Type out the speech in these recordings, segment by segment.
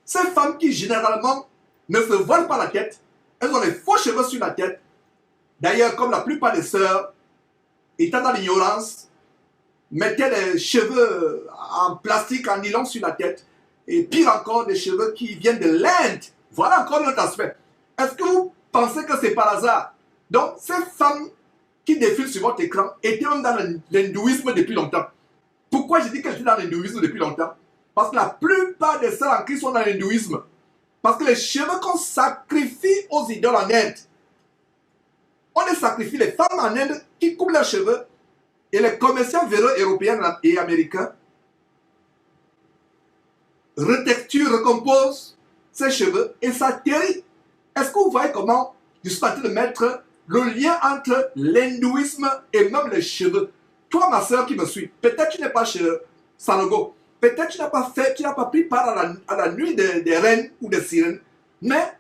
Ces femmes qui généralement ne se voilent pas la tête, elles ont les faux cheveux sur la tête. D'ailleurs, comme la plupart des sœurs, étant dans l'ignorance, mettaient les cheveux en plastique, en nylon sur la tête. Et pire encore, des cheveux qui viennent de l'Inde. Voilà encore notre aspect. Est-ce que vous pensez que c'est par hasard? Donc, ces femmes qui défilent sur votre écran étaient même dans l'hindouisme depuis longtemps. Pourquoi je dis qu'elles étaient dans l'hindouisme depuis longtemps? Parce que la plupart des sœurs en Christ sont dans l'hindouisme. Parce que les cheveux qu'on sacrifie aux idoles en Inde, on les sacrifie, les femmes en Inde qui coupent leurs cheveux, et les commerçants véreux européens et américains retexturent, recomposent ces cheveux et ça atterrit. Est-ce que vous voyez comment je suis en train de mettre le lien entre l'hindouisme et même les cheveux? Toi, ma soeur qui me suit, peut-être tu n'es pas chez Sanogo, peut-être tu n'as pas pris part à la nuit des reines ou des sirènes, mais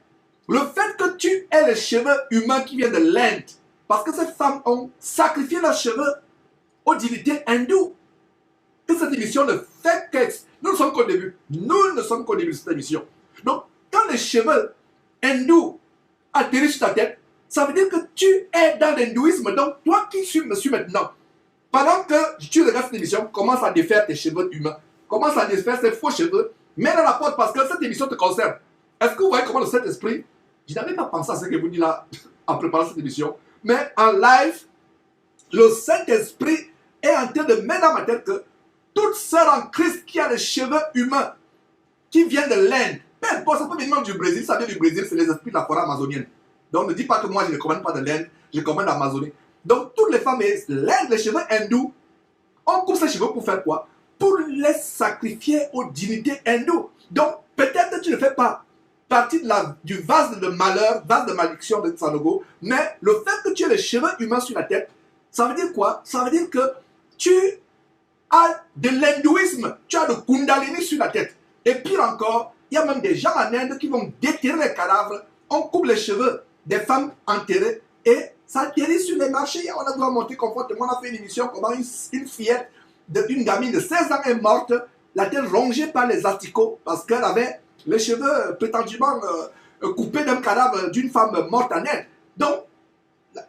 le fait que tu aies les cheveux humains qui viennent de l'Inde, parce que ces femmes ont sacrifié leurs cheveux aux divinités hindoues, que cette émission ne fait que... Nous ne sommes qu'au début. Nous ne sommes qu'au début de cette émission. Donc, quand les cheveux hindous atterrissent sur ta tête, ça veut dire que tu es dans l'hindouisme. Donc, toi qui me suis maintenant, pendant que tu regardes cette émission, commence à défaire tes cheveux humains. Commence à défaire ces faux cheveux. Mets dans la porte parce que cette émission te concerne. Est-ce que vous voyez comment le Saint-Esprit... Je n'avais pas pensé à ce que vous dites là en préparant cette émission. Mais en live, le Saint-Esprit est en train de mettre dans ma tête que toute sœur en Christ qui a les cheveux humains, qui viennent de l'Inde, peu importe, ça peut venir du Brésil, ça vient du Brésil, c'est les esprits de la forêt amazonienne. Donc ne dis pas que moi je ne commande pas de l'Inde, je commande l'Amazonie. Donc toutes les femmes, l'Inde, les cheveux hindous, on coupe ces cheveux pour faire quoi? Pour les sacrifier aux divinités hindoues. Donc peut-être que tu ne fais pas partie du vase de malheur, vase de malédiction de Sanogo, mais le fait que tu aies les cheveux humains sur la tête, ça veut dire quoi? Ça veut dire que tu as de l'hindouisme, tu as le kundalini sur la tête. Et pire encore, il y a même des gens en Inde qui vont déterrer les cadavres, on coupe les cheveux des femmes enterrées et ça atterrit sur les marchés. On a vraiment monté confortablement, on a fait une émission comment une fillette, une gamine de 16 ans est morte, la tête rongée par les asticots parce qu'elle avait les cheveux prétendument coupés d'un cadavre d'une femme morte en Inde. Donc,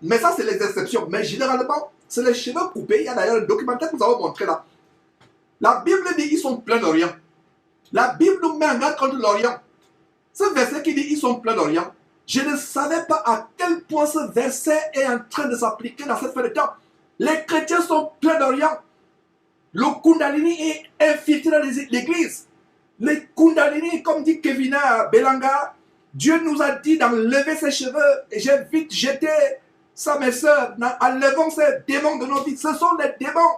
mais ça c'est les exceptions. Mais généralement, c'est les cheveux coupés. Il y a d'ailleurs un documentaire que nous avons montré là. La Bible dit qu'ils sont pleins d'Orient. La Bible nous met en garde contre l'Orient. Ce verset qui dit ils sont pleins d'Orient, je ne savais pas à quel point ce verset est en train de s'appliquer dans cette fin de temps. Les chrétiens sont pleins d'Orient. Le Kundalini est infiltré dans l'église. Les Kundalini, comme dit Kevina Belanga, Dieu nous a dit d'enlever ses cheveux. Et j'ai vite jeté ça, mes soeurs, enlevons ces démons de nos vies. Ce sont les démons.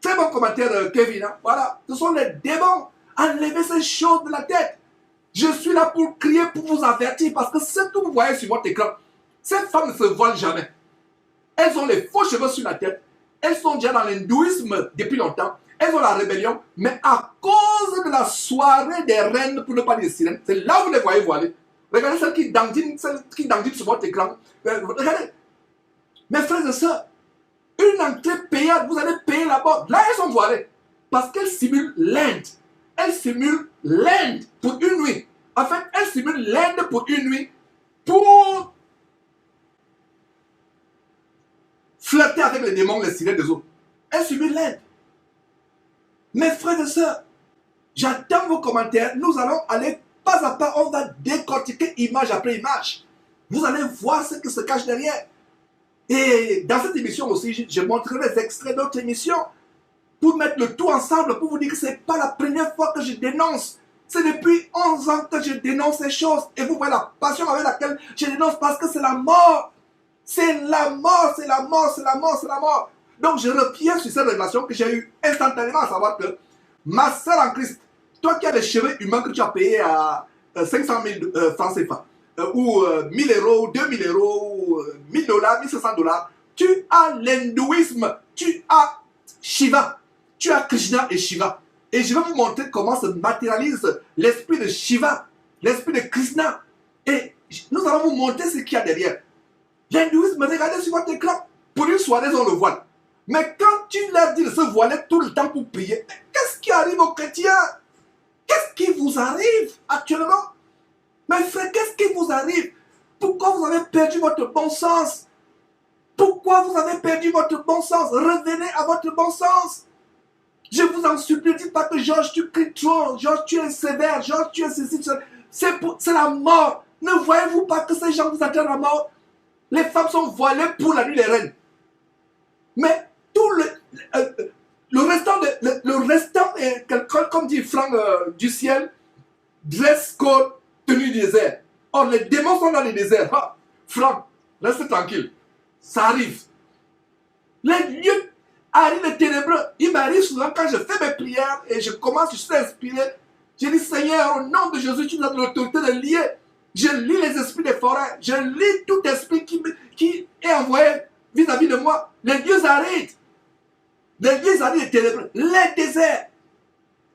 Très bon commentaire, Kevin. Hein? Voilà, ce sont les démons. Enlevez ces choses de la tête. Je suis là pour crier, pour vous avertir, parce que ce que vous voyez sur votre écran, ces femmes ne se voilent jamais. Elles ont les faux cheveux sur la tête. Elles sont déjà dans l'hindouisme depuis longtemps. Elles ont la rébellion. Mais à cause de la soirée des reines, pour ne pas dire sirènes, c'est là où vous les voyez voilées. Regardez celles qui dandinent sur votre écran. Regardez. Mes frères et sœurs, une entrée payante, vous allez payer là-bas. Là, elles sont voilées. Parce qu'elles simulent l'Inde. Elles simulent l'Inde pour une nuit. En fait, elles simulent l'Inde pour une nuit. Pour flirter avec les démons, les sirènes des autres. Elles simulent l'Inde. Mes frères et sœurs, j'attends vos commentaires. Nous allons aller pas à pas. On va décortiquer image après image. Vous allez voir ce qui se cache derrière. Et dans cette émission aussi, je montrerai des extraits d'autres émissions pour mettre le tout ensemble, pour vous dire que ce n'est pas la première fois que je dénonce. C'est depuis 11 ans que je dénonce ces choses. Et vous voyez la passion avec laquelle je dénonce parce que c'est la mort. C'est la mort, c'est la mort, c'est la mort, c'est la mort. Donc je reviens sur cette révélation que j'ai eue instantanément, à savoir que ma sœur en Christ, toi qui as des cheveux humains que tu as payés à 500 000 francs CFA, ou 1000 euros, 2000 euros, 1000 dollars, 1500 dollars, tu as l'hindouisme, tu as Shiva, tu as Krishna et Shiva. Et je vais vous montrer comment se matérialise l'esprit de Shiva, l'esprit de Krishna. Et nous allons vous montrer ce qu'il y a derrière. L'hindouisme, regardez sur votre écran. Pour une soirée, on le voile. Mais quand tu leur dis de se voiler tout le temps pour prier, qu'est-ce qui arrive aux chrétiens? Qu'est-ce qui vous arrive actuellement? Mes frères, qu'est-ce qui vous arrive? Pourquoi vous avez perdu votre bon sens? Pourquoi vous avez perdu votre bon sens? Revenez à votre bon sens. Je vous en supplie, dites pas que Georges, tu cries trop, Georges, tu es sévère, Georges, tu es ceci, c'est la mort. Ne voyez-vous pas que ces gens vous attendent la mort? Les femmes sont voilées pour la nuit des reines. Mais tout le restant est, comme dit Franck du ciel, dress code, tenue du désert. Or, les démons sont dans les déserts. Ah, Franck, reste tranquille. Ça arrive. Les lieux arrivent ténébreux. Il m'arrive souvent quand je fais mes prières et je commence, je suis inspiré. Je dis, Seigneur, au nom de Jésus, tu nous donnes l'autorité de lier. Je lis les esprits des forêts. Je lis tout esprit qui est envoyé vis-à-vis de moi. Les lieux arides. Les lieux arides et ténébreux. Les déserts.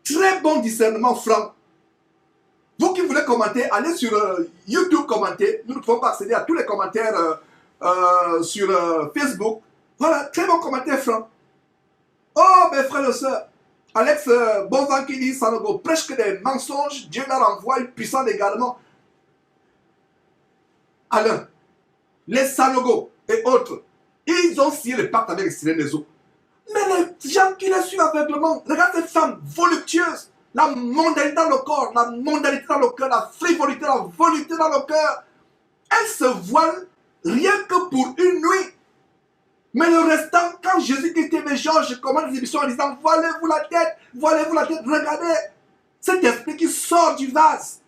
Très bon discernement, Franck. Vous qui voulez commenter, allez sur YouTube commenter. Nous ne pouvons pas accéder à tous les commentaires sur Facebook. Voilà, très bon commentaire, Franck. Oh, mes frères et sœurs, Alex Bonvan qui dit Sanogo prêche que des mensonges, Dieu leur envoie une puissance également. Alain, les Sanogo et autres, ils ont signé le pacte avec les sirènes des eaux. Mais les gens qui les suivent aveuglement, regarde ces femmes voluptueuses, la mondanité dans le corps, la mondanité dans le cœur, la frivolité, la volupté dans le cœur. Elles se voilent rien que pour une nuit. Mais le restant, quand Jésus-Christ aimait Georges, je commence les émissions en disant, voilez-vous la tête, regardez cet esprit qui sort du vase.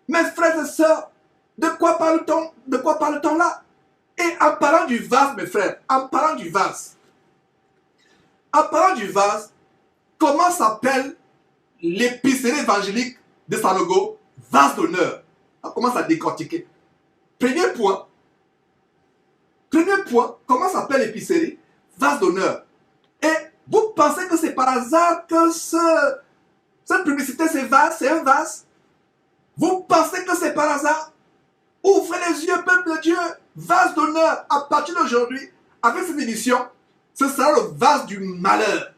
Mes frères et sœurs, de quoi parle-t-on là? Et en parlant du vase, mes frères, en parlant du vase, comment s'appelle l'épicerie évangélique de Sanogo? Vase d'honneur. On commence à décortiquer. Premier point, comment s'appelle l'épicerie? Vase d'honneur. Et vous pensez que c'est par hasard que cette publicité, c'est un vase? Vous pensez que c'est par hasard? Ouvrez les yeux, peuple de Dieu. Vase d'honneur. À partir d'aujourd'hui, avec cette émission, ce sera le vase du malheur.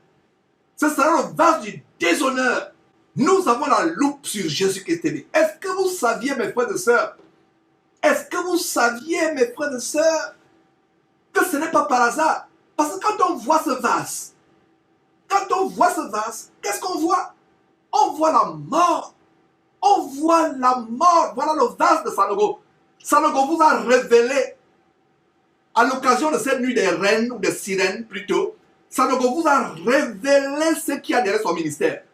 Ce sera le vase du déshonneur. Nous avons la loupe sur Jésus-Christ. Est-ce que vous saviez, mes frères et sœurs? Est-ce que vous saviez, mes frères et sœurs, que ce n'est pas par hasard? Parce que quand on voit ce vase, qu'est-ce qu'on voit? On voit la mort. On voit la mort. Voilà le vase de Sanogo. Sanogo vous a révélé, à l'occasion de cette nuit des reines, ou des sirènes plutôt, Sanogo vous a révélé ce qu'il y a derrière son ministère.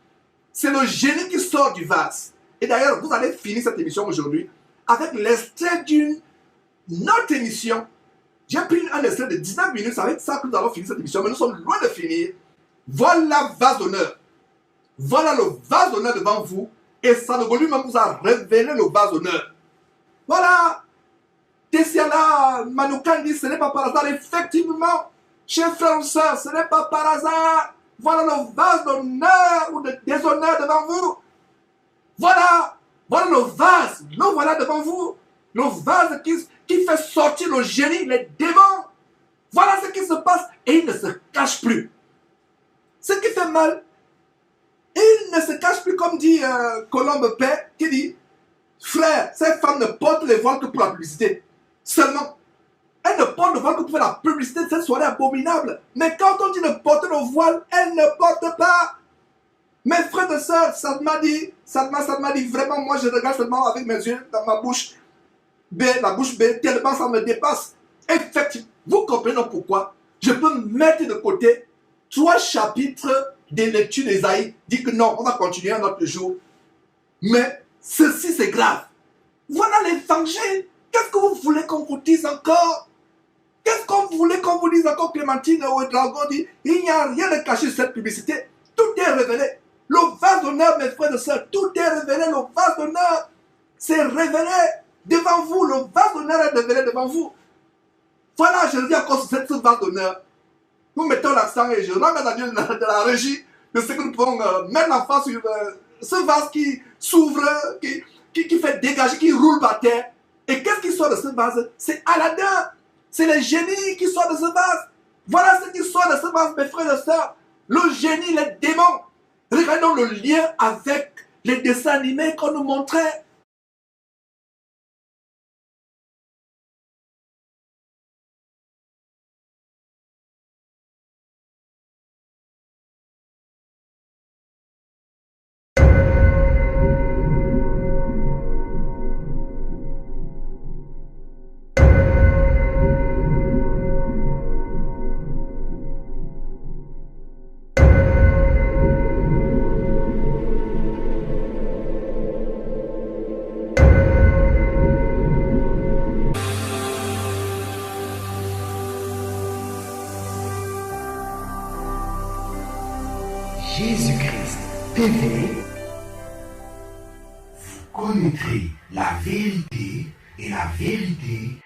C'est le génie qui sort du vase. Et d'ailleurs, vous allez finir cette émission aujourd'hui avec l'extrait d'une autre émission. J'ai pris un extrait de 19 minutes, c'est avec ça que nous allons finir cette émission, mais nous sommes loin de finir. Voilà vase d'honneur. Voilà le vase d'honneur devant vous. Et Sanogo lui-même vous a révélé le vase d'honneur. Voilà. Tessiana Manoukan dit, ce n'est pas par hasard. Effectivement, chers frères et sœurs, ce n'est pas par hasard. Voilà le vase d'honneur ou de déshonneur devant vous. Voilà le vase. Le voilà devant vous. Le vase qui fait sortir le génie, les démons. Voilà ce qui se passe. Et il ne se cache plus. Ce qui fait mal, il ne se cache plus, comme dit Colombe Père, qui dit, frère, ces femmes ne portent les voiles que pour la publicité. Seulement, elles ne portent le voile que pour faire la publicité de cette soirée abominable. Mais quand on dit de porter le voile, elles ne portent pas. Mes frères et sœurs, Sadma dit, vraiment, moi je regarde seulement avec mes yeux dans ma bouche B, la bouche B, tellement ça me dépasse. Effectivement, vous comprenez pourquoi je peux mettre de côté 3 chapitres de lecture d'Ésaïe, dit que non, on va continuer un autre jour. Mais ceci c'est grave. Voilà l'évangile. Qu'est-ce que vous voulez qu'on vous dise encore? Qu'est-ce qu'on voulait qu'on vous dise encore? Clémentine ou Dragon dit, il n'y a rien de caché sur cette publicité. Tout est révélé. Le vase d'honneur, mes frères et sœurs, tout est révélé. Le vase d'honneur, c'est révélé devant vous. Le vase d'honneur est révélé devant vous. Voilà, je dis encore sur ce vase d'honneur. Nous mettons l'accent et je remercie à Dieu de la régie de ce que nous pouvons mettre l'enfant sur ce vase qui s'ouvre, qui fait dégager, qui roule par terre. Et qu'est-ce qui sort de ce vase? C'est Aladdin. C'est le génie qui sort de ce vase. Voilà ce qui sort de ce vase, mes frères et sœurs. Le génie, les démons. Regardons le lien avec les dessins animés qu'on nous montrait. Jésus-Christ TV, vous connaîtrez la vérité et la vérité